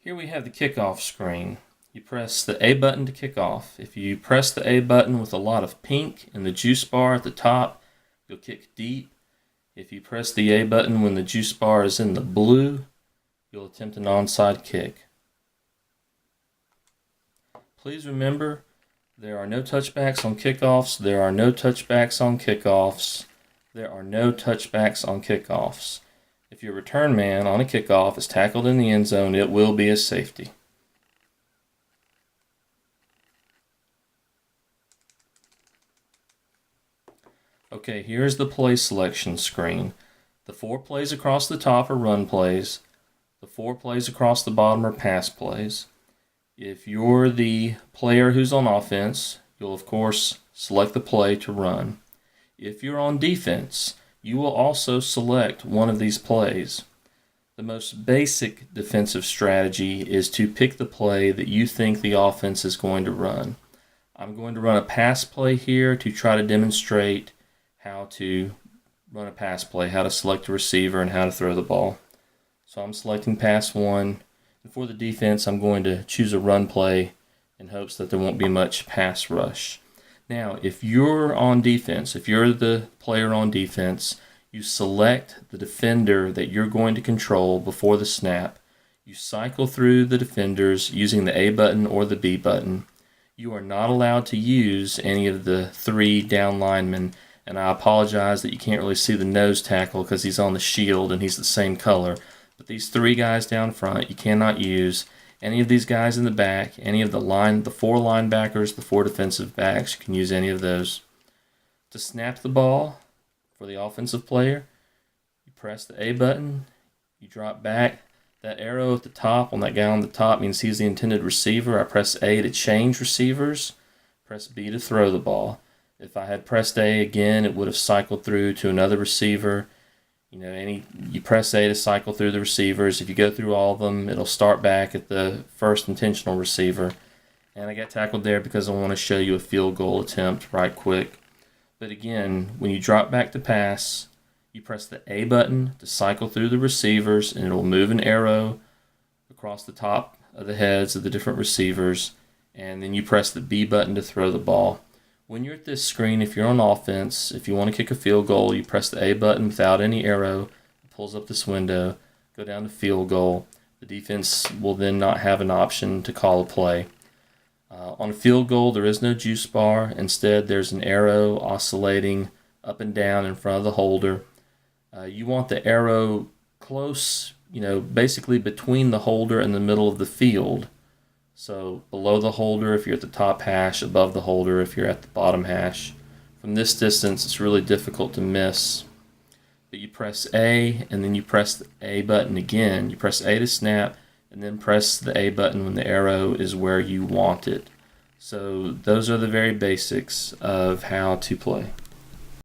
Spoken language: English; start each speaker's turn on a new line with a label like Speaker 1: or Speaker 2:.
Speaker 1: Here we have the kickoff screen. You press the A button to kick off. If you press the A button with a lot of pink in the juice bar at the top, you'll kick deep. If you press the A button when the juice bar is in the blue, you'll attempt an onside kick. Please remember, there are no touchbacks on kickoffs, there are no touchbacks on kickoffs, there are no touchbacks on kickoffs. If your return man on a kickoff is tackled in the end zone, it will be a safety. Okay, here's the play selection screen. The 4 plays across the top are run plays. The 4 plays across the bottom are pass plays. If you're the player who's on offense, you'll of course select the play to run. If you're on defense, you will also select one of these plays. The most basic defensive strategy is to pick the play that you think the offense is going to run. I'm going to run a pass play here to try to demonstrate how to run a pass play, how to select a receiver, and how to throw the ball. So I'm selecting pass 1. And for the defense, I'm going to choose a run play in hopes that there won't be much pass rush. Now, if you're on defense, if you're the player on defense, you select the defender that you're going to control before the snap. You cycle through the defenders using the A button or the B button. You are not allowed to use any of the 3 down linemen, and I apologize that you can't really see the nose tackle because he's on the shield and he's the same color. But these 3 guys down front, you cannot use. Any of these guys in the back, any of the 4 linebackers, the 4 defensive backs, you can use any of those. To snap the ball for the offensive player, you press the A button, you drop back. That arrow at the top on that guy on the top means he's the intended receiver. I press A to change receivers, press B to throw the ball. If I had pressed A again, it would have cycled through to another receiver. You press A to cycle through the receivers. If you go through all of them, it'll start back at the first intentional receiver. And I got tackled there because I want to show you a field goal attempt right quick. But again, when you drop back to pass, you press the A button to cycle through the receivers, and it'll move an arrow across the top of the heads of the different receivers. And then you press the B button to throw the ball. When you're at this screen, if you're on offense, if you want to kick a field goal, you press the A button without any arrow. It pulls up this window, go down to field goal. The defense will then not have an option to call a play. On a field goal, there is no juice bar. Instead, there's an arrow oscillating up and down in front of the holder. You want the arrow close, basically between the holder and the middle of the field. So below the holder if you're at the top hash, above the holder if you're at the bottom hash. From this distance, it's really difficult to miss. But you press A, and then you press the A button again. You press A to snap, and then press the A button when the arrow is where you want it. So those are the very basics of how to play.